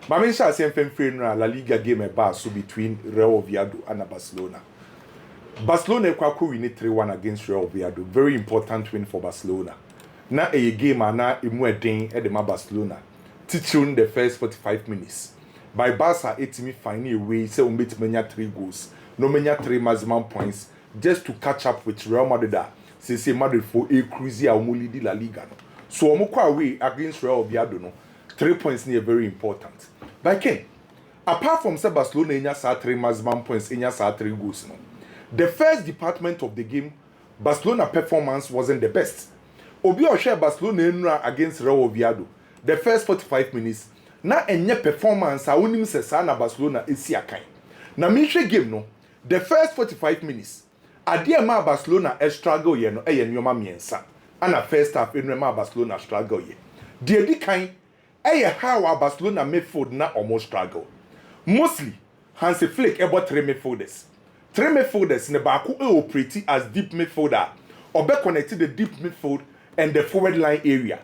Mame sha se mfemfre La Liga game so between Real Oviedo and Barcelona. Barcelona kwako win 3-1 against Real Oviedo. Very important win for Barcelona. Na a game na emu eden e de ma Barcelona. Teaching the first 45 minutes. By Barca etimi find a way say menya 3 goals. No menya 3 maximum points just to catch up with Real Madrid. Since Madrid for a cruise lead La Liga. No. So omukwa away against Real Oviedo no. 3 points near very important. But Ken, apart from say Barcelona inya sa 3 maximum points, inya sa 3 goals no. The first department of the game, Barcelona performance wasn't the best. Obi ohwe Barcelona enura against Real Oviedo. The first 45 minutes, na enye performance a wonim se sa na Barcelona esi akan. Na mehwe game no, the first 45 minutes, ade ma Barcelona struggle ye no eye nyoma miensa. Ana first half enura ma Barcelona struggle ye. De edi kan how Barcelona midfield na almost struggle. Mostly, Hansi Flick about 3 midfielders. 3 midfielders ne baako operate as deep midfielder or be connected the deep midfield and the forward line area.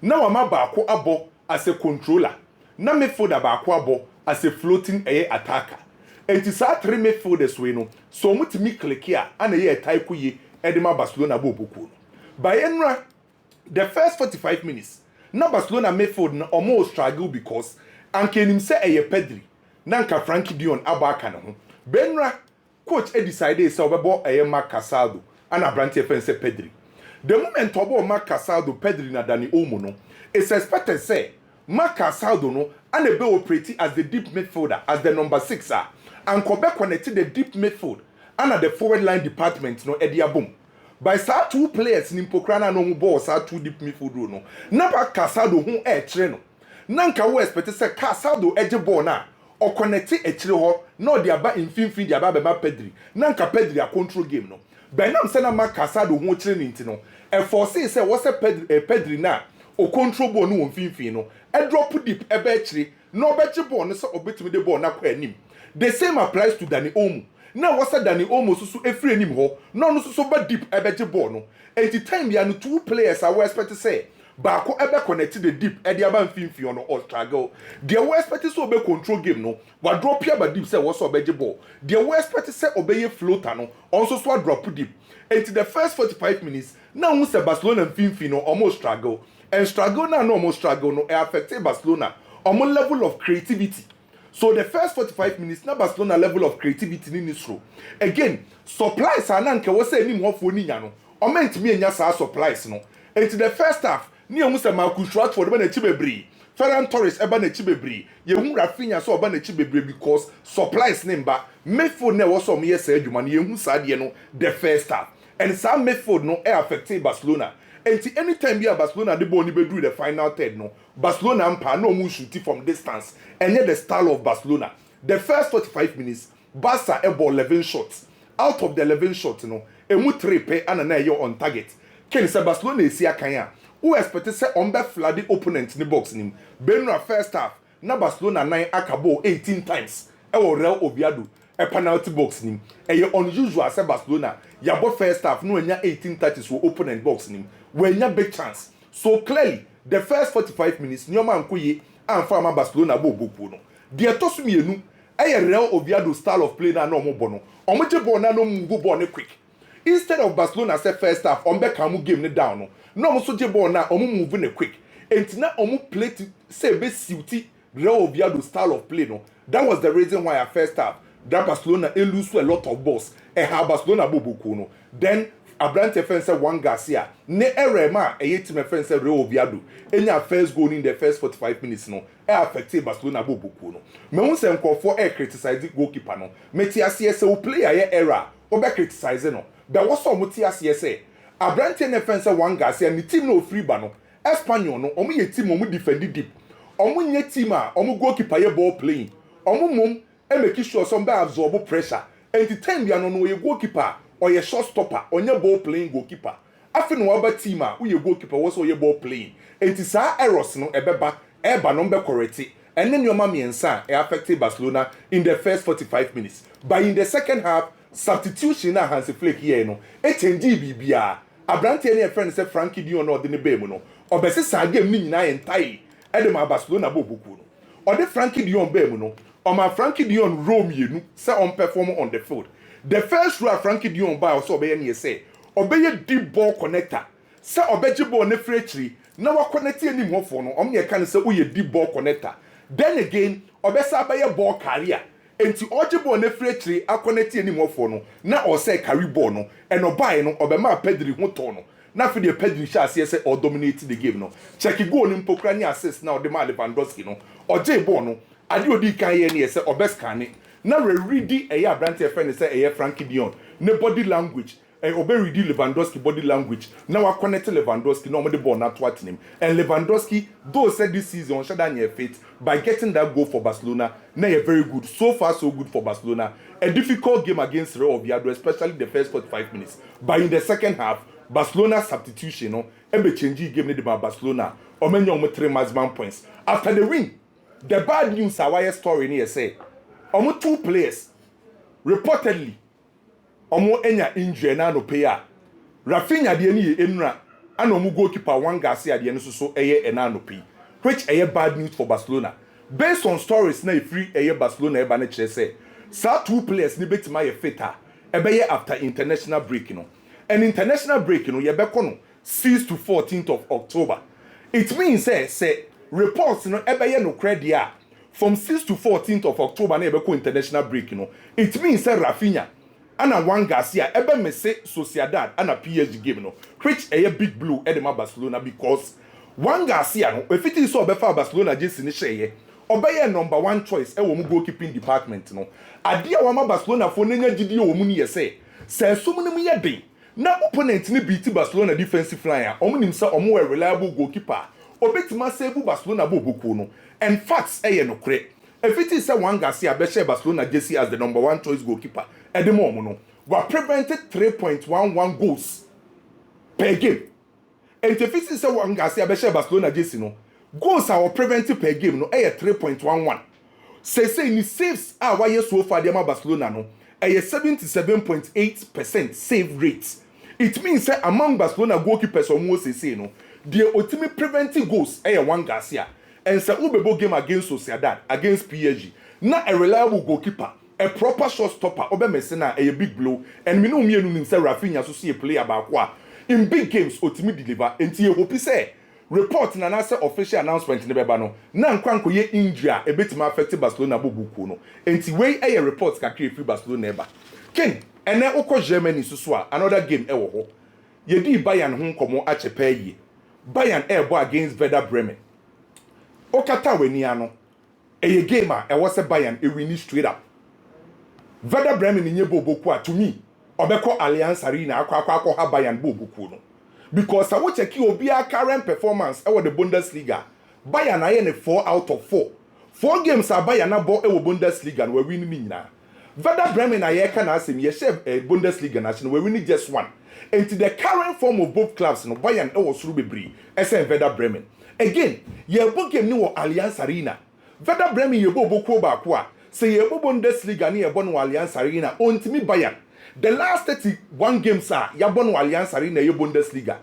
Now ama baako abo as a controller. Na midfielder baako abo as a floating attacker. And it's our 3 midfielders we no so mutimi click here and a type ye edema Barcelona bobuku. By enra the first 45 minutes na Barcelona midfield almost struggle because anke nim say Pedri na nka Frankie Dion abaka na ho benra coach decided say obebo Marc Casado and Abrante fence Pedri. The moment obo Marc Casado Pedri na Dani Olmo no it's expected say Marc Casado no and be operate as the deep midfielder as the number 6 and Kobe connected the deep midfield and at the forward line department no edia boom. By sa 2 players in Pokrana no ball sa 2 deep midfield no. Na ba Casado hu tre no. Na nka we expect say Casado eje ball na o connect kire ho na de aba infinfin de aba be ma Pedri. Na nka Pedri a control game no. By now say na ma Casado hu kire ni nti no. E force say what say Pedri na o control ball no infinfin no. E drop deep e be kire na obeje ball no say obetimi de ball na kwa anim. The same applies to Dani Olmo. Now what's Dani Olmo so efri anim ho no no so ba deep ebeje ball no enti time ya no 2 players are expect to say baako ebe connect the deep e dia ba mfimfio no or struggle they were expect so be control game no wa drop here ba deep say what's obeje ball they were expect say obeye floater no also so drop deep enti the first 45 minutes now we say Barcelona mfimfio no almost struggle and struggle na no almost struggle no affect Barcelona almost level of creativity. So the first 45 minutes, na Barcelona level of creativity in this row. Again, supplies are nanke was say any more for Niano. Or meant me and Yasa supplies no. And to the first half, near Musa Marcus Rashford when a Chibebri, Ferran Torres Ebane Chibebri, Yehun Rafinha so Ebane Chibebri because supplies number Medford never was some years said you man Yehun Sadiano the first half. And some Medford no air affected Barcelona. And anytime you have Barcelona, the ball do the final third no. Barcelona ampa no more shooting from distance. And yet the style of Barcelona. The first 45 minutes, Barca ball 11 shots. Out of the 11 shots, you know, emu 3 pay and an on target. Ken say Barcelona is here kanya. Who expected say on the flood the opponent in the box nim. Benra first half. Na Barcelona 9 akabo 18 times. Ewo Real Oviedo. A penalty box nim. Eye unusual say Barcelona. Yabo first half no enya 18 touches for opponent box nim. When you big chance. So clearly, the first 45 minutes, Nyoma Nkoye and Farmer Barcelona bobo no. The atosu mienu, Real Oviedo style of play na no mo bono. Omoje ball na no move ball quick. Instead of Barcelona say first half, ombe kamu game ne down no. No mo so je ball na omo move ne quick. Enti na omo play to say be suiti Real Oviedo style of play no. That was the reason why at first half that Barcelona lose a lot of balls. How Barcelona bobo no. Then Abrante fence one Garcia. Ne erema team fence Real Oviedo. Enya first goal in the first 45 minutes no. Affected Barcelona bobuku no. Me won say for criticize goalkeeper no. Meti asiese o player ye error. O be criticize no. But what some meti asiese. Abrante ne fence one Garcia ni team no free ba no. Espanyol no omo ye team omo defend deep. Omo nye team omo goalkeeper ye ball playing. Omo mum make sure some be absorb pressure. And the time bia no no ye goalkeeper or your shot stopper on your ball playing goalkeeper. After no other team who your goalkeeper was or your ball playing. It is our errors no eba number correct. And then your mommy and son affected Barcelona in the first 45 minutes. But in the second half, substitution na Hansi Flick here no. HNGBBR. Abrante any friend say Frankie Dion or the Nebemo no. Or bese sa game ni nyina entirely. Edema Barcelona bobuku no. or the Frankie Dion Bemuno, or my Frankie Dion Rome you say on perform on the field. The first row Frankie Dion by also obey say, obey a deep ball connector. Say obey ball ne free now I connect any more for no, only can say we a deep ball connector. Then again, obey say a ball carrier. And to Ojibo ne free I connect any more for no, now or say carry ball no, and obey no, obey my pedri motono. Now for the Pedri shall say or dominate the game no. Check it go in Pokrani assist now the man Lewandowski no or J Bono. I do di can ye say or best can it. Now we read the a brand friend say a Frankie Dion. No body language. Obey read Lewandowski body language. Now I connect Lewandowski no the ball not what him. And Lewandowski though said this season shaddan your fate by getting that goal for Barcelona. Now you're very good. So far so good for Barcelona. A difficult game against Real Oviedo, especially the first 45 minutes. But in the second half, Barcelona substitution no ebe change game need by Barcelona or many on 3 maximum points after the win. The bad news our story here say omo 2 players reportedly omo enya injury na no pay a Rafinha de ni enura and omo goalkeeper Wan Garcia de no so eye na no pay, which eye bad news for Barcelona based on stories na free eye Barcelona eba na kire say sa 2 players ni betima ye fitter ebe after international break no. An international break, you know, you're 6 to 14th of October. It means, say, reports, you know, no credit from 6 to 14th of October, never international break, you know. It means, say, Rafinha, and Wan Garcia, me say Sociedad, and a PSG game, you know, which a big blue Edema Barcelona because Wan Garcia, no, if it is so before Barcelona just in the share, obey number 1 choice, a woman goalkeeping department, you know. Adia Wama Barcelona for Nenya Gidio Muni say so many day. Now opponent ni beat Barcelona defensive line. Omo say omo a reliable goalkeeper. Obetima save Barcelona bobuku no. And facts no kre. If it is Wan Garcia be share Barcelona jersey as the number 1 choice goalkeeper. Edemo no. We prevented 3.11 goals per game. And if it is Wan Garcia be share Barcelona jersey no. Goals are prevented per game no 3.11. Say ni saves are why so far the Barcelona no. A 77.8% save rate. It means that among Barcelona goalkeepers almost say no, the ultimate preventing goals Wan Garcia. And say Ubebo game against Sociedad, against PSG. Not a reliable goalkeeper, a proper shot stopper, Obe Messena, a big blow, and we know me and say Rafinha to see a player about what. In big games, ultimate deliver, and you hope say. Report na nasa official announcement in the Bebano. Na nkwanko ye injury a bit ma affect Barcelona bobuku no. Enti wey a report kakri free Barcelona eba. Ken, ene okọ Germany so a another game ewo ho. Ye di Bayern ho nkomo achepa yi. Bayern ebo against Werder Bremen. Okata weni ano. Eye game a ewo se Bayern e win straight up. Werder Bremen nye bobuku a to me. Obeko Allianz Arena akwa ha Bayern bobuku no. Because I will check your current performance over the Bundesliga. Bayern are 4 out of 4. 4 games are Bayern bought over Bundesliga and we're winning now. Werder Bremen are can ask him, yes, Bundesliga national, we're winning just 1. And to the current form of both clubs, no Bayern was Rubebri, SM Werder Bremen. Again, your book game new Allianz Arena. Werder Bremen, your bobo bakwa. Say your Bundesliga near Bon Allianz Arena, on to me Bayern. The last 31 games are Yabon Allianz Arena your Bundesliga.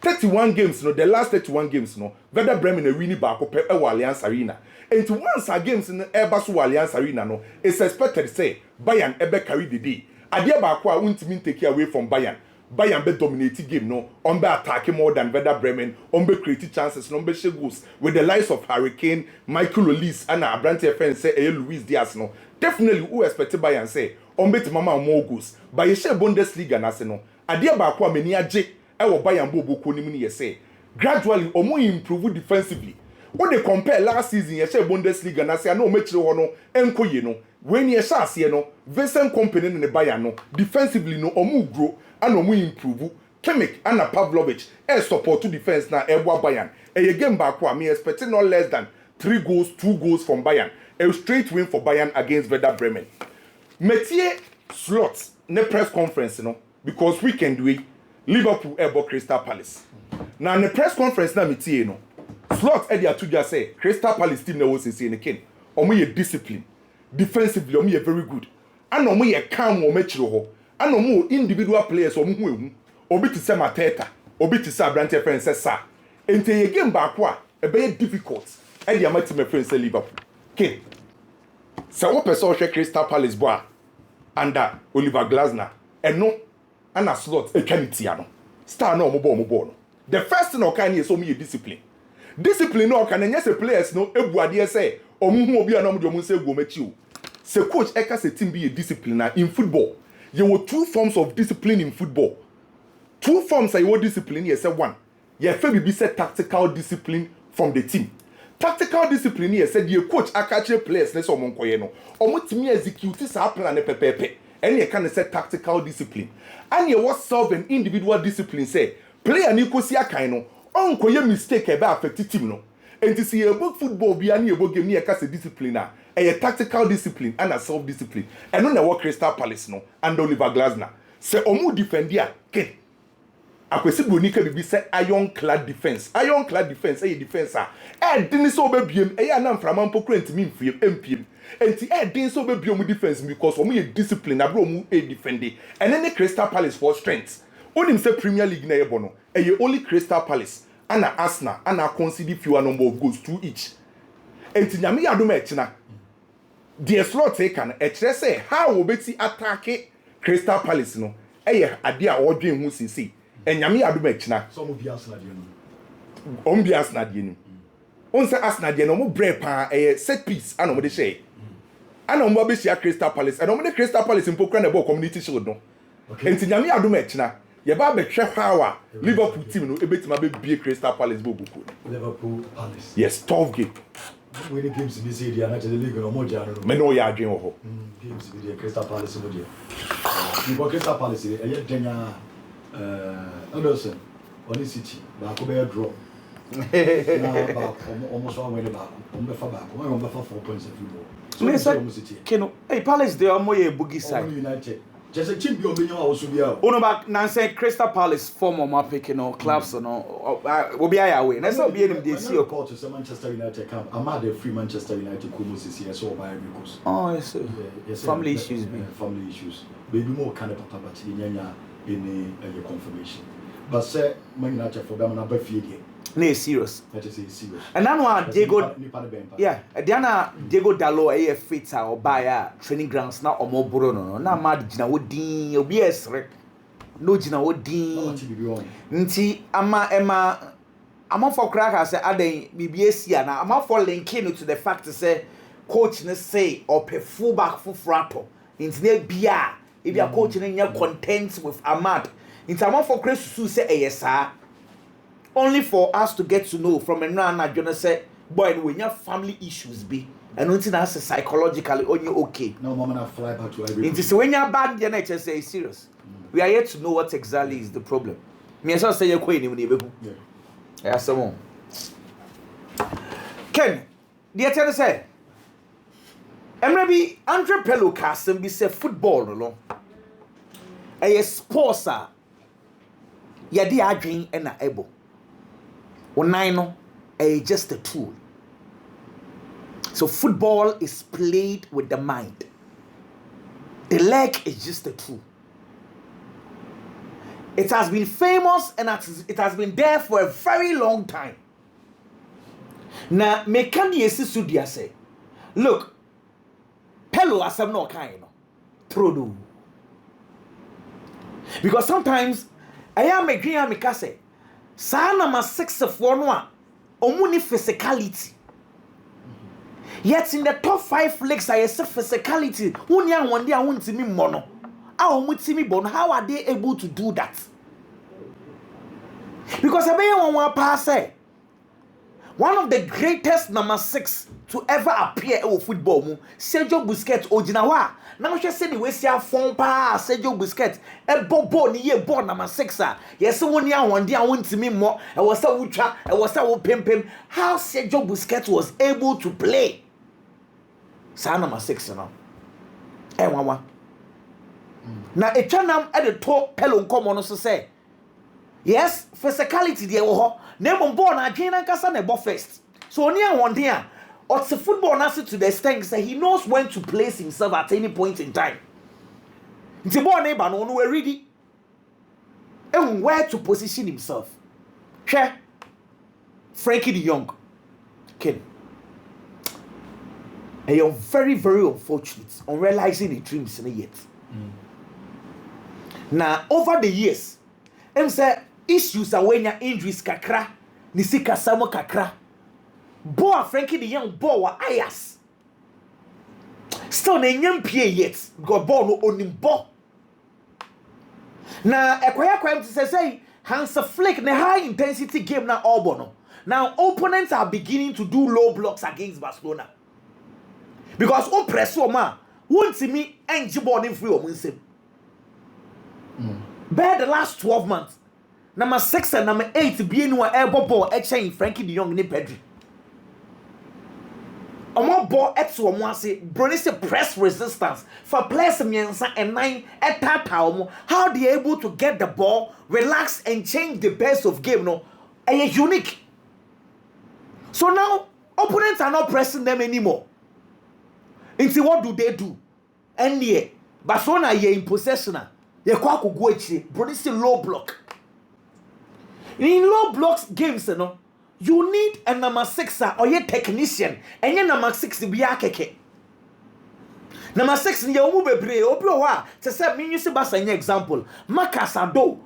31 games no, the last 31 games no. Werder Bremen a winning back up Allianz Arena. And once our games in Airbus Allianz Arena no, it's expected to say Bayern ebe carry the day. Adia bakwa won't mean take away from Bayern. Bayern be dominating game no, on be attacking more than Werder Bremen, on be creating chances, on be share goals with the likes of Hurricane, Michael Olise, and our brand friend say Luis Diaz no. Definitely who expected Bayern say on bet mama more goals. But you share Bundesliga na se no. Adia ba kwa meni aje e wo Bayern bobo ni mu ye say. Gradually omo improve defensively. When they compare last season you share Bundesliga na se na o mechire ho no enko ye no. When you share ase no, Vincent Kompany ne Bayern no, defensively no omo grow and omo improve. Kimmich and Pavlovic support to defense na Ebwa Bayern. A game back kwa me expecting no less than 3 goals, 2 goals from Bayern. A straight win for Bayern against Werder Bremen. Metier slots ne press conference no because we can do it. Liverpool ebo Crystal Palace. Now the press conference na metier no. Slot e dia to just say Crystal Palace team na wo sese ne ken. Omo ye discipline. Defensively omo ye very good. And omo ye calm omo chiro ho. And omo individual players omo hu ehu. Obi ti se Mateta, obi ti se Abrante friend say sa. Ente ye game back wa e be difficult. E dia mati me friend say Liverpool. Okay. So what person Crystal Palace boy under Oliver Glasner and no and a slot a canitiano. Star no mo. The first thing can is so me discipline. Discipline no can yes players no ebuade say omu obi anam de omu say go machi. Se coach eka se team be a discipline in football. There were two forms of discipline in football. Two forms are your discipline. Yes, one. You have to be said tactical discipline from the team. Tactical discipline here said your coach akache players ne so monkoye no. Omo timi execute sa plan pepepe. And you can say tactical discipline. And you was solve an individual discipline say player ni ko si akan no onkoye mistake e ba affect team no. And to see about football be ani about game ni e ka say discipline a tactical discipline and a self discipline. And no na work Crystal Palace no and Oliver Glasner. Say omo defend dia ken. Akwesi bonika bibi say ironclad defense. Ironclad defense e defense didn't so be biem na mframa mpokura ntimi mfiem mpiem. Enti didn't so be biem defense because omo ye discipline abro omo defend. And then the Crystal Palace for strength. Onim say Premier League na yebo no. Only Crystal Palace and Arsenal and concede fewer number of goals to each. Enti nyame yadom echina. The slot taken say how obeti attack Crystal Palace no. Ade a odwen hu sisi. Enyame yadom echina. So mo bi Arsenal de no. On bi Arsenal de no. On say Arsenal de no mo bre pa set piece ana mo de share. Ana mo be share Crystal Palace. Ana mo de Crystal Palace impokra na ball community shield no. Okay. Enti nyame yadom echina. Ye ba be hwe hawa Liverpool team no ebetima be bie Crystal Palace bobuku. Liverpool Palace. Yes, 12 game. When the games be say dia na the league no mo ja no. Me no ya adwen ho. Games be there Crystal Palace no dia. You Crystal Palace e ye denya Anderson on City ba ko be draw. Na ba almost one win ba. On be fa ba. On be fa 4 points every ball. So Keno, hey Palace they are more boogie side. United. Just a chip Ono back Nancy Crystal Palace form of my picking or clubs or no will be away. That's not being the see call to Manchester United camp. I'm at the free Manchester United Kumus here so by because yes family issues family issues. Baby more kind of papa but in a confirmation. But say Man United for them na be no serious. That is serious. And now Diego, yeah, Diana Diego Dalo a fitter or buyer training grounds now or more Bruno. Now mad Gina would dean obs no Gina would dean. Nti Emma I'm for crackers are they BBS and I'm for linking to the fact to say coach say or pay fullback for frato. Into the beer if you are coaching in your content with Ahmad. Into I'm for Chris to say yes sir. Only for us to get to know from a man Jonah say, boy, when your family issues be, and until that's psychologically on you okay. No moment I fly back to every. It is when you're bad, the NHS say serious. We are here to know what exactly is the problem. Me as well say you're queen when you yeah. Yeah, someone. Ken, the attendant say, and maybe Andre Pello Carson be say football alone. A sports are yadi adwin and a able. Onaino is just a tool. So football is played with the mind. The leg is just a tool. It has been famous and it has been there for a very long time. Now, mekani yesi sudia say, look, Pello asem no kind Trodo. Because sometimes I am a green amikase. Sana ma 6 of 1 omuni physicality. Yet in the top 5 leagues I say physicality. Unya one day I want to me mono. How are they able to do that? Because one of the greatest number 6 to ever appear in football, Sergio Busquets Ojinawa. Now she said we see a phone pa Sergio Busquets. A bobo ni ye born number 6. Yes, one year one day I want to me more. I was a ultra, I was a pim. How Sergio Busquets was able to play. Sa number 6 now. Wawa. Now a chanam at the top Pello come on to say. Yes, physicality there wo na born adwen na kasa na bo first. So near one day or the football now to the extent say he knows when to place himself at any point in time. Nti ball neighbor no we ready. And where to position himself. Frankie de Jong. Ken. And you're very, very unfortunate on realizing the dreams in yet. Now, over the years, I'm say issues are when your injuries kakra, nisika samo kakra. Boa Frankie the young boy wa ayas. Still na nyam pie yet. God ball no onim bo. Now, ekwaya kwam to say Hansa Flick na high intensity game na all bono. Now opponents are beginning to do low blocks against Barcelona. Because on press ma won't see me enji ball in free or nsem. By the last 12 months, number 6 and number 8 being one elbow ball exchange Frankie de Jong ni Pedri. Omo ball ex wo mo ase brony say press resistance for players miensa and 9 etata omo. How they able to get the ball, relax and change the pace of game no unique. So now opponents are not pressing them anymore. Into what do they do? And yeah, Barcelona ye in possession. Ye kwa ko go echi, brony say low block. In low blocks games no you need a number 6 or a technician and your number 6 be a keke. Number 6 in your move bebre obi to say me use basa an example makasado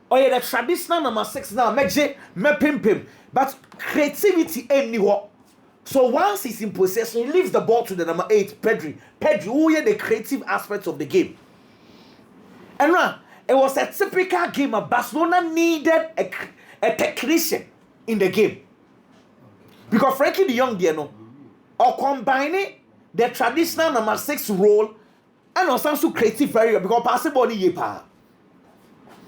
or the traditional number 6 now meje me pim but creativity anywhere. So once he's in possession he leaves the ball to the number 8 Pedri who are the creative aspects of the game. And now it was a typical game of Barcelona needed a technician in the game. Because Frankie de Jong there no or combining the traditional number 6 role and also creative area because possible ye pa.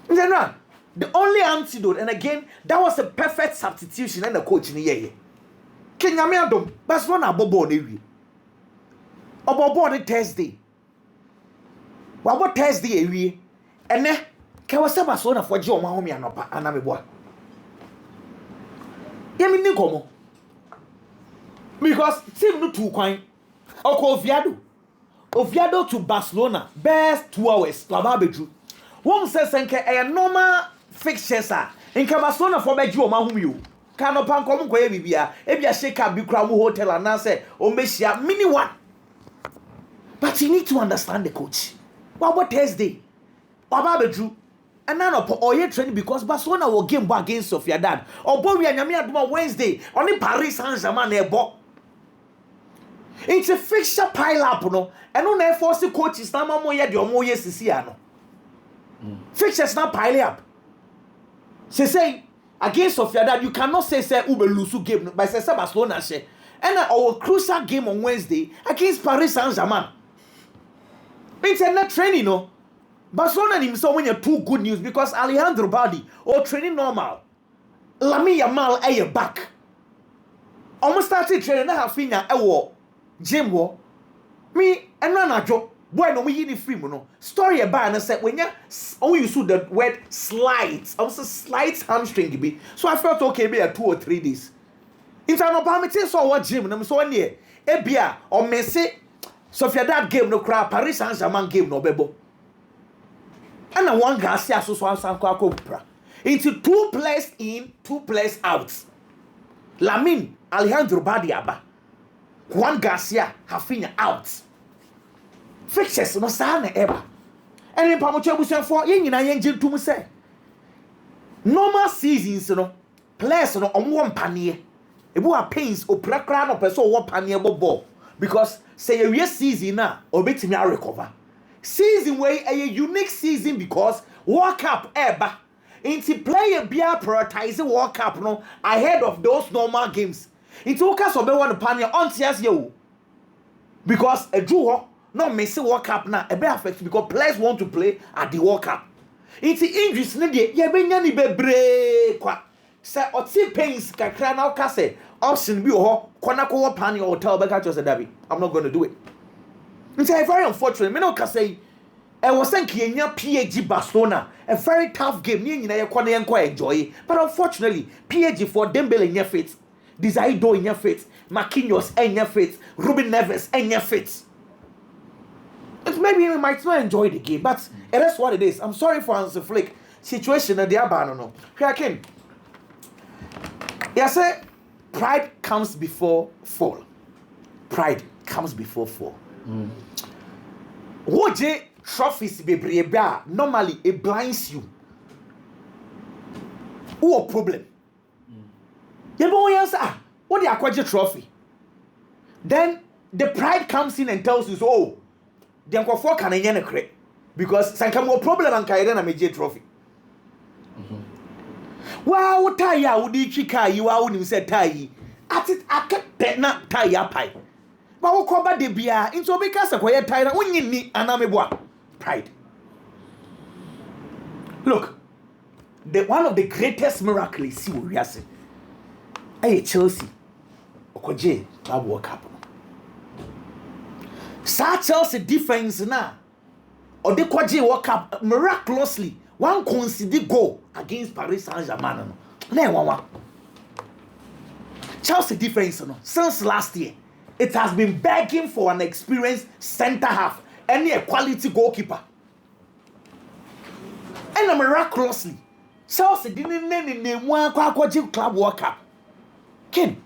The only antidote, and again that was a perfect substitution and the coach in the year. Kenyame adom Barcelona bobo na wi. Obobo on Thursday. Wabo Thursday ewi. Ene ke wase Barcelona for je o ma ho me anopa anamebo. Yemi ni komo. Because team no too kwan. Oko Oviedo to Barcelona best 2 hours laba beju. Won say senke a normal fixtures a. Inka Barcelona for beju o ma hu mi o. Ka no pan kom koye bibia. E bia shake up bi kra mu hotel and say o mehia mini one. But you need to understand the coach. What Thursday? Waba beju. And now or you training because Barcelona will game against Sociedad. Or boy we are nyame Wednesday. Only Paris Saint-Germain e bo. It's a fixture pile up no. And no na force the coaches na mo ye de omo ye sisi ano. Fixtures now pile up. Say against Sociedad you cannot say ube lose game by say Barcelona she. And our crucial game on Wednesday against Paris Saint-Germain. It's a net training no. Barcelona himself when you two good news because Alejandro Baldi or training normal. Lamine Yamal aye back. Almost started training na hafinya ewo gym wo. Me enra jo boy no we yini film no. Story about na say when you use the word slides. I was a slides hamstring be. So I felt okay be a 2 or 3 days. Internal permitting so what gym na so one year. Ebia or Messi Sociedad game no crowd Paris Saint-Germain game no bebo. And I want Garcia so pra. Into 2 players in, 2 players out. Lamine, Alejandro Badiaba. Juan Garcia, Rafinha out. Fixtures no sana ever. And in Pamucha Busan for yin na yen to say. Normal seasons no players no on one panier. Ebu a pains o prakra no person one panier ball because say a season na obetimi a recover. Season way a unique season because World Cup eba into player bia prioritizing World Cup no ahead of those normal games. Into Oka so be one pania on tias you because a draw no missing World Cup na e be affect because players want to play at the World Cup. Into injuries ne de ye benya ni bebre kwa say oti pains kakra na oka say option bi ho kona ko pania hotel be catch us a derby. I'm not going to do it. It's very unfortunate. Me no can say I was thinking PSG Barcelona a very tough game. You know, you quite enjoy. But unfortunately, PSG for Dembele in your fit, Desaido in your fit, Marquinhos in your fit, Ruben Neves in your fit. Maybe we might not enjoy the game, but it is what it is. I'm sorry for Hansi Flick situation at the Abano. No, Kraken. Yeah, say pride comes before fall. Pride comes before fall. Woje trophies bebrebe normally it blinds you. Who a problem? You know what the akwaje trophy? Then the pride comes in and tells you, oh, the nkofo can enye kre because sanka mo problem anka ire na meje trophy. Wow, taya udi chika yi wa unim say tayi. Atit akete na taya pai. Ba wo koba de bia into be ka sakoye tai na unyi ni anameboa. Pride. Look, one of the greatest miracles see we are saying. Hey Chelsea. Okoje Club World Cup. Sa Chelsea defense na or the Kwaji World Cup miraculously one conceded goal against Paris Saint-Germain. No. Chelsea defense no since last year it has been begging for an experienced center half and a quality goalkeeper. And miraculously Chelsea didn't name one Kwaji Club World Cup. Ken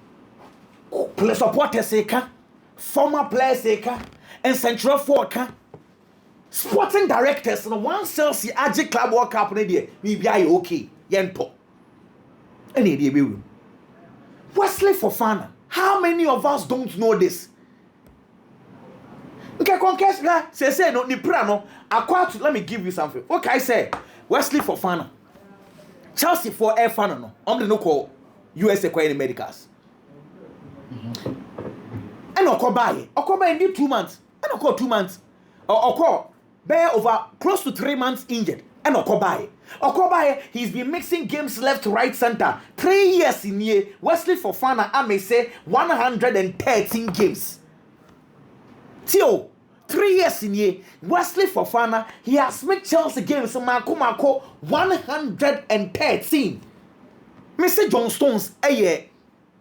supporters seka, former players seka, and central forward sporting directors no one Chelsea Aji Club World Cup ne dey we be okay yento any dey be Wesley Fofana. How many of us don't know this? Okay, conquest say no ni pra no akwa. Let me give you something. Okay, I say Wesley Fofana Chelsea for air fan no no call USA acquiring medicals. And Okoba need 2 months. And Oko 2 months. Oko bear over close to 3 months injured. And Okoba he's been mixing games left, right, center. 3 years in year. Wesley Fofana, I may say 113 games. Tio, 3 years in year. Wesley Fofana, he has made Chelsea games. Mako 113. Mr. John Stones,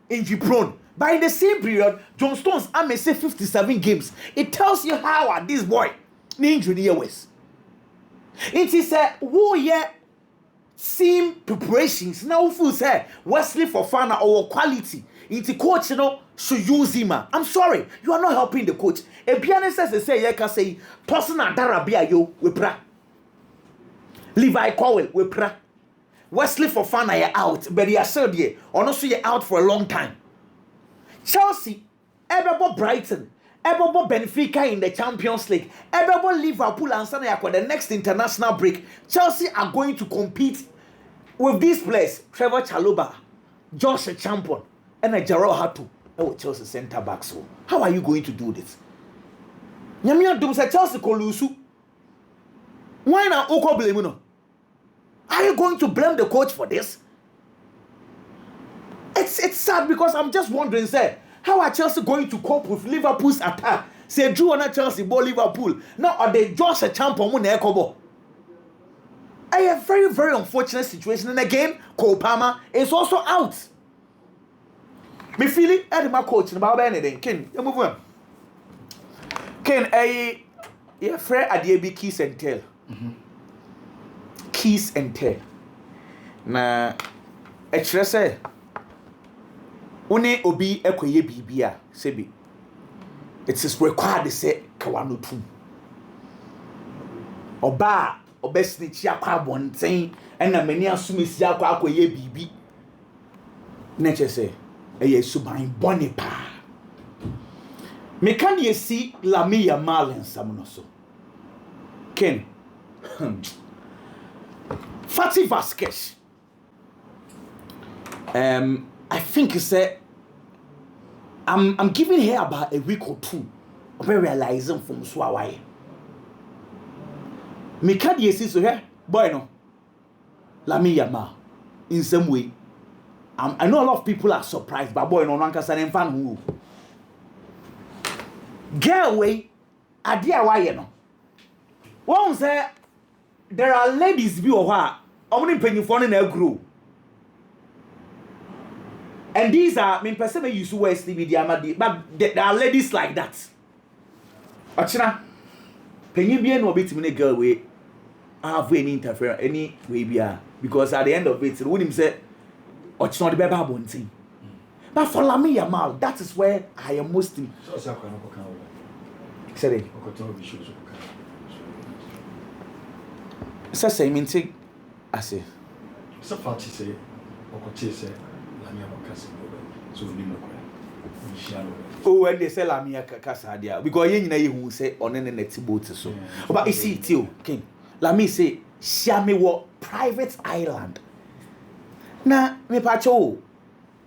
injury prone. By the same period, John Stones, I may say 57 games. It tells you how this boy, injury was. It is a warrior team preparations. Now, who say Wesley Fofana or quality. It's coach, should use him. I'm sorry, you are not helping the coach. A pianist says, say, Tosina Darabia, yo, we pra. Levi Cowell, we pra. Wesley Fofana, you're out, but you're still there. Or not, so you're out for a long time. Chelsea, Everbo Brighton, Everbo Benfica in the Champions League, Everbo Liverpool and Sunday for the next international break. Chelsea are going to compete with these players: Trevor Chalobah, Josh Champion, and Jarrell Hatu. Oh, Chelsea centre back. So, how are you going to do this? Nyamia Dum say Chelsea kolusu. Why not Oko blame? Are you going to blame the coach for this? It's sad because I'm just wondering, say, how are Chelsea going to cope with Liverpool's attack? Say, Drew on Chelsea, ball Liverpool. Now, are they Josh a champion? A very, very unfortunate situation. And again, Cole Palmer is also out. Me feeling, my coach, about anything. Ken, you move on. Ken, yeah, Fred Adiebi Kiss and Tell. Kiss and Tell. Na, say. One obi ekoye bibia sebi it is required say kawano tum oba obesnichi akwa bonten ena mani asumisi akwa akoye bibi na chese eye suban boni pa me kan ye see Lamine Malen samuno so Ken Fati Vasquez I think it's I'm giving her about a week or two of realizing from Swawai. Me can't see so here, boy no. Lamine Yamal, in some way. I know a lot of people are surprised, but boy no one can say fan who. Get away, idea why you know. One say there are ladies be or what? Only penny for in a group. And these are, I mean, person use Wesley media, but there are ladies like that. Achina, penny be no bit me girl way, have any interfere any way be because at the end of it, wouldn't say, Ochina the baby bonting. But for Lamine Yamal, that is where I am most in. Say say mean take I say. So far to say say Lamine Yamal so we know. Oh, when they say Lamine Kasa dia because you know you say on the net boat so. But you see too, King. Lamine say Shame wo private island. Na me pacho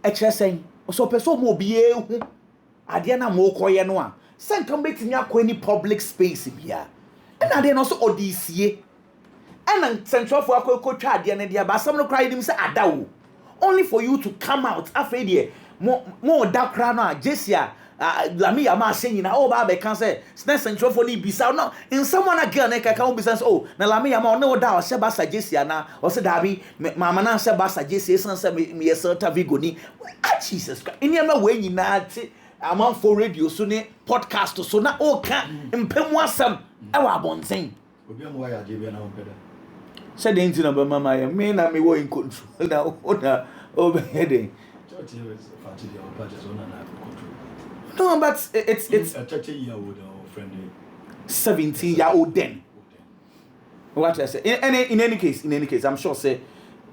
e kire sen so person mo bie hu ade na mo koye no a sen kan betimi akọ any public space bia. E na ade no so odisie. E na central for akọ twa ade na dia ba sam no cry dim say adawo. Only for you to come out after there mo da kra no a Jesia Lamine Yamal saying na o ba be kan say snake central for ni bisa no in someone again na kaka o bisa oh na Lamine Yamal no da o se ba Jesia na o se da bi mama na se ba Jesia san se me Celta Vigo ni Jesus Christ ini ma we nyina ti amon for radio so ne podcast so na o ka mpemu asam e wa abonten obi am wa ya je bi na o peda say the engine of mama ya me na me wo in control na o be heading no, but it's a 30-year-old friend. 17-year-old then. What I say? In any case, I'm sure say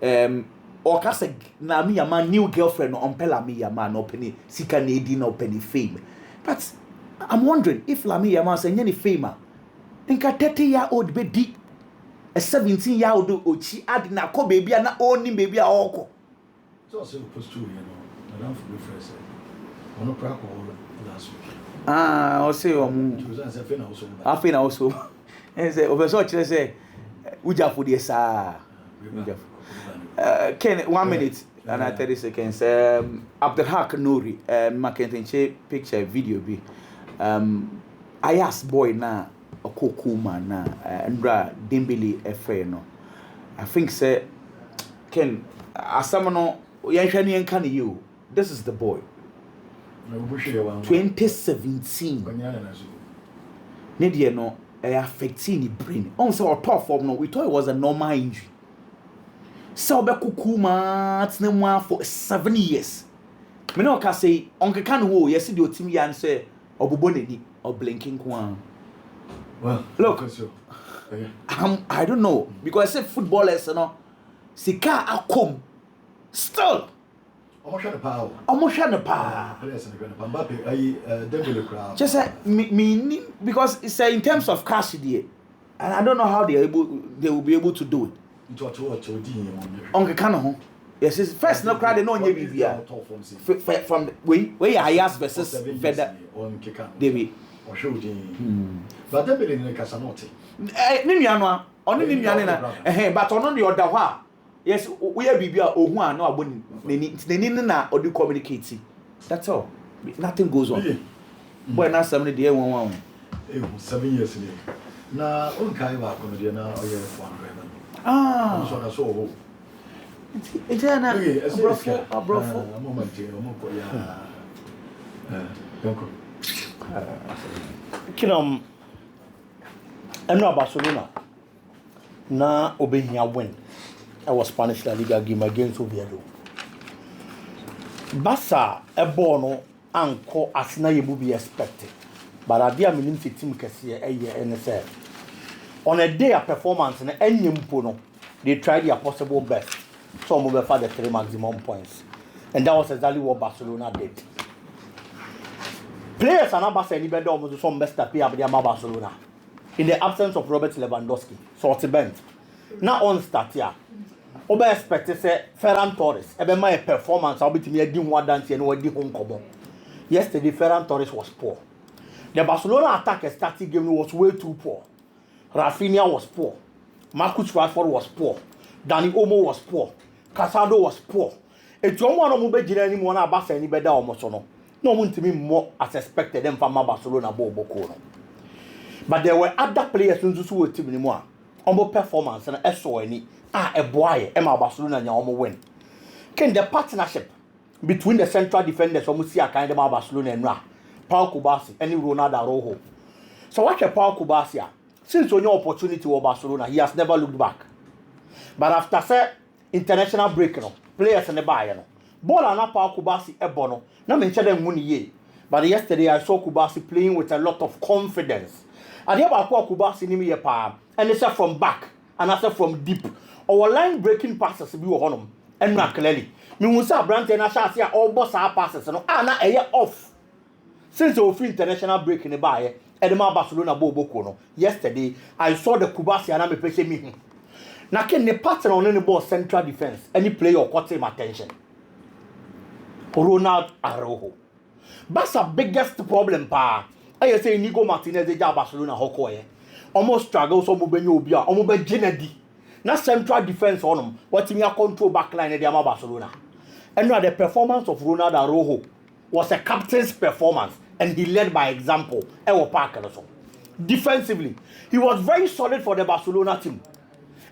or kase na me Yamal new girlfriend on Lamine Yamal no penny sika na no penny fame. But I'm wondering if Lamine Yamal say any fame. Nka 30-year-old be di a 17-year-old ochi add na ko baby na only baby a oko. So supposed to, I don't forget first. On a crack last week. I'll say I feel also. And say over so say uja for the sa. Ken 1 minute and 30 seconds. Abdelhak Nouri Makentenche picture video be. I asked boy na okokuma na Ndra Dembele efe no. I think say Ken asamano yanhwani enka ne you. This is the boy. 2017. Nedia no affecting the brain. On so top form no, we thought it was a normal injury. So be kukuma tnema for 7 years. Me no ka say onke kan wo yes the team yan say obobo nani or blinking kwa. Well, look, I don't know because I say footballers you know sika akom still almost the power. Just say me because it's in terms of cash there, and I don't know how they will be able to do it. Onke Kano, yes, it's first no crowd no nye bibia from where Ayas versus Feder David. But Dembele in Casanote. Nimiano, only Nimiana, but on the other one. Yes, we are bibia or one no abon na or do communicate. That's all. Nothing goes on. Boy na 7 day 1 7 years ago. Na on kai wa kono dia na oye 400. So na so. It's na brofo. Moment mo ko ya. Donko. Kinom eno Barcelona na obehia win. I was Spanish La Liga game against Oviedo. Barca no anko asna yebu be expected. But adia minim team kese NSL. On a day of performance na enyimpo no, they tried their possible best. So we for the 3 maximum points. And that was exactly what Barcelona did. Players are not Barca any better almost some best up here Barcelona. In the absence of Robert Lewandowski, sort bent. Now on start here. Oba expect say Ferran Torres ebe my performance I'll be to me a game one dance and we home come. Yesterday Ferran Torres was poor. The Barcelona attack starting game was way too poor. Rafinha was poor. Marcus Rashford was poor. Dani Olmo was poor. Casado was poor. It's one of be gina any more na Barca any better almost no. No one to me more as expected them from Barcelona Bobo. But there were other players who were team anymore. Almost performance and SO any a boy Emma Barcelona nya omo win. Can the partnership between the central defenders almost see a kind of Barcelona and Paul Kubasi and Ronaldo Araujo. So watch a Paul Kubasi since on your opportunity for Barcelona he has never looked back. But after say international break players in the Bayern ball and apa Kubasi ebono na me nche dem ye. But yesterday I saw Kubasi playing with a lot of confidence. Ade ba ko Kubasi ni me ye pa and it's from back and I said from deep. Our line breaking passes bi wo honom and na clearly. Me hu say Abrante na sha say all boss our passes no na eye off. Since the free international break in the bar, Edema Barcelona Bobo no. Yesterday I saw the Kubasi and I'm a me. Now can the pattern on any ball central defense, any player or caught him attention. Ronald Araujo. That's the biggest problem, pa. I say Nico Martinez de Barcelona Hokoye. Almost struggles on Mubenya, almost Genedi. Now central defense on him. What in your control backline at the Barcelona. And now the performance of Ronald Araujo was a captain's performance, and he led by example. Defensively, he was very solid for the Barcelona team.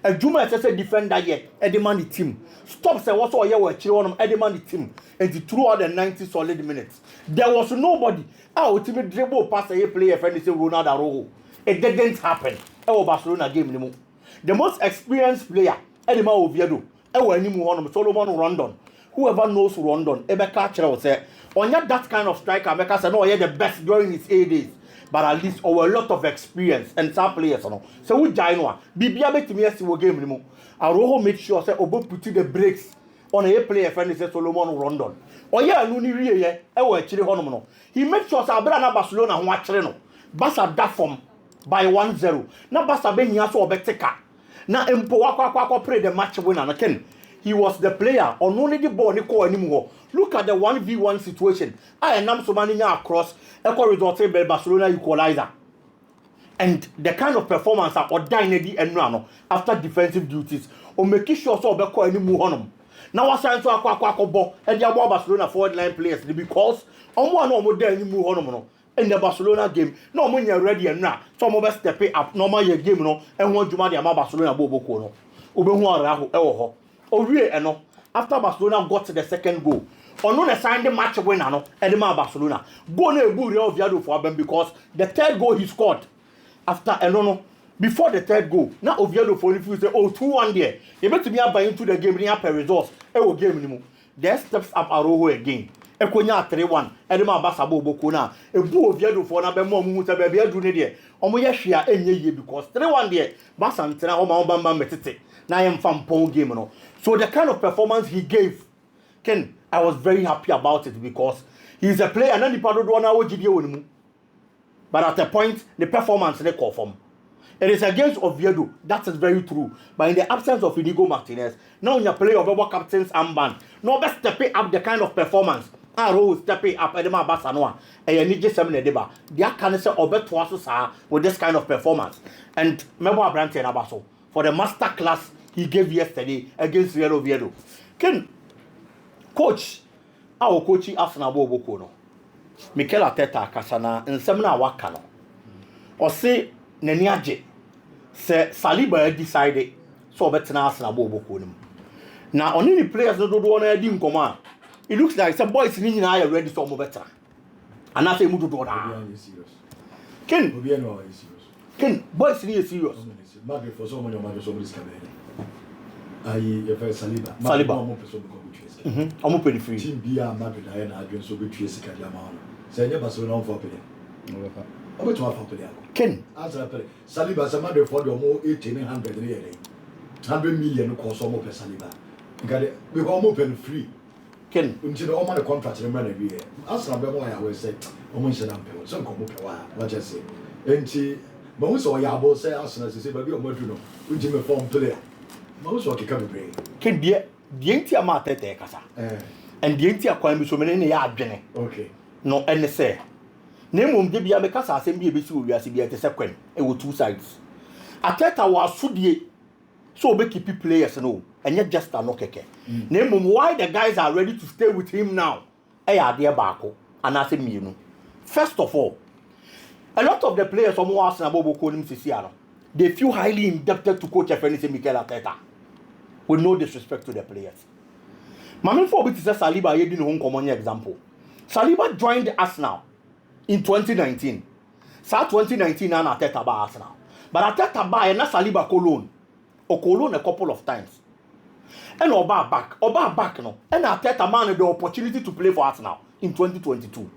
A Juma as a defender yet, Edman the team. Stop say what's all you were cheering on Edman the team. And throughout the 90 solid minutes. There was nobody. Our team dribble pass a player friend is Ronald Araujo. It didn't happen. Our Barcelona game anymore. The most experienced player, Edema Oviedo. Our anymore Solomon Rondon. Whoever knows Rondon, Ebeka Chira will say, on that kind of striker, Ebeka said, no, you're the best during his A days. But at least over a lot of experience and some players. So we Jainoa. Bibia bet me as we game anymore. Araujo made sure say Obo put the brakes on a player friend is Solomon Rondon. Or yeah, no ni really chile honomono. He made sure say Abrana Barcelona who actually no. Barca that form by 1-0. Now Barca ben yaso obeteka. Now Empo wako play the match winner again. He was the player on only the ball Nico anymore. Look at the 1v1 situation. I am so many across equal result by Barcelona equalizer. And the kind of performance or dynasty and run after defensive duties or making sure so be any move on. Now I sign to a ball and the Barcelona forward line players because on one or more than move on in the Barcelona game. No when you're ready and now some of us step up normal your game no and want to marry Barcelona Bobo Kono. Araujo after Barcelona got to the second goal, or no signed the match winner no Edema Barcelona. Go no Real Oviedo for them because the third goal he scored after before the third goal. Now Oviedo for if you say 2-1 there. You better be up into the game near per results. Game anymore. There steps up Araujo again. Ekonya 3-1. Edema Barcelona Bokona. Ebu Oviedo for na be mo mu ta be be adu ne there. Omo ye hwea enye ye because 3-1 there. Barca ntena o ma bamba metete. Na yem fam pon game no. So the kind of performance he gave, Ken, I was very happy about it because he's a player and then the Padro do. But at a point, the performance they call from. It is against Oviedo. That is very true. But in the absence of Inigo Martinez, now you play of our captain's armband. No best stepping up the kind of performance. Araujo stepping up Edema Barcelona. And you need just some deba. They are can say Obet was with this kind of performance. And Mebo Abrante and Abaso for the master class he gave yesterday against Real Oviedo. Ken, coach, our coach Arsenal Bobo no. Mikel Arteta kasana nsemna waka no. O say nani age se Saliba decided so betena Arsenal Bobo no. Na oni ni players no do na di nkoma. It looks like some boys ni nyina are ready so mo better. And I say mu do na. Ken, Ken, boys ni serious. Madrid for so many Madrid so many ayi first Saliba. Saliba. Omo pay free. Team bia Madrid ayi na adwen so betue sika dia ma no. Say nye Barcelona on for pay. Omo to for pay. Ken. Answer pay. Saliba say Madrid for the omo 1800 ne yele. 100 million ko so omo pay Saliba. Ngade we go omo pay free. Ken. Until the omo the contract remember na bi. Arsenal be mo ya we say omo nse na pay. So nko mo pay wa. What just say. Enti but we saw Yabo say Arsenal say baby omo do no. We me form player. Most of the brain. Can the Intia Matete Casa. And the Intia Quambi so many yard jenny. Okay. No, and say. Name de Bia Mecasa, send me a bit to at the second. It was two sides. Ateta was Sudie. So be keep players no, and yet just a no keke. Name why the guys are ready to stay with him now. Dear Barco, and I say me, you know. First of all, a lot of the players from Arsenal Bobo Colim Siciano, they feel highly indebted to coach F.N.C. Mikel Arteta. With no disrespect to the players. Mamin for bit says Saliba ye didn't home common example. Saliba joined Arsenal in 2019. Sa 2019 and Arteta ba Arsenal. But Arteta ba na Saliba Cologne. Or Cologne a couple of times. and Oba back no and Arteta man the opportunity to play for Arsenal in 2022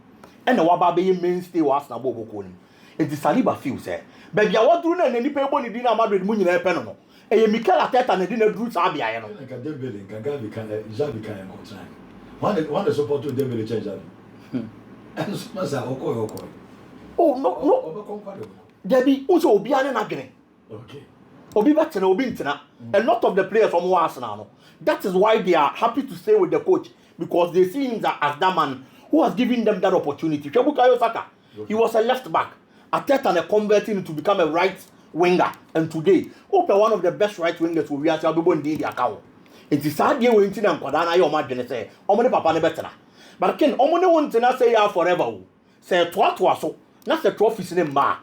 and the Waba be mainstay for Arsenal bobo ko nim it is Saliba feels but ya wadru na ni pe boni di na Madrid mu nyina pe no e Mikel Arteta na di na dru sa bia ye no ka Dembele ka Gavi ka Xavi ka en contract one the support to Dembele change that and so masa okoi oh no Debbie unso obi ane na dwene okay obi betena obi ntena a lot of the players from Arsenal no that is why they are happy to stay with the coach because they see him as that man who has given them that opportunity. Bukayo Saka, he was a left back. Arteta and converting to become a right winger, and today, one of the best right wingers will be at Albion Didi account. It is sad you went in and Quadana, your margin say, Omani Papa Nebetana. But Ken, Omani won't say ya forever. Say, Twat so, not the trophies in Ma.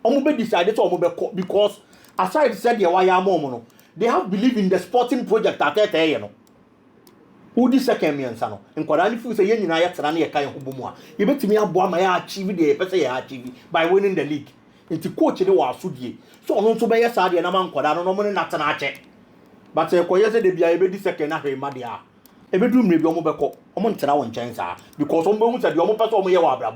Omobe decided to because, aside said, Yawaya Momono, they have believed in the sporting project at Arteta, you know. Who this second me and son? And Quadani feels a yen in Ayatani a kind of Bumwa. You bet me up one my achieve the achieve by winning the league. It's a coach in the war Sudi. So on to buy a Sadi and a man Quadano no money not an archer. But a Koyasa de be a baby second at Madia. A bedroom may be almost a Montana chance because on bones at the Omo Paso Maya.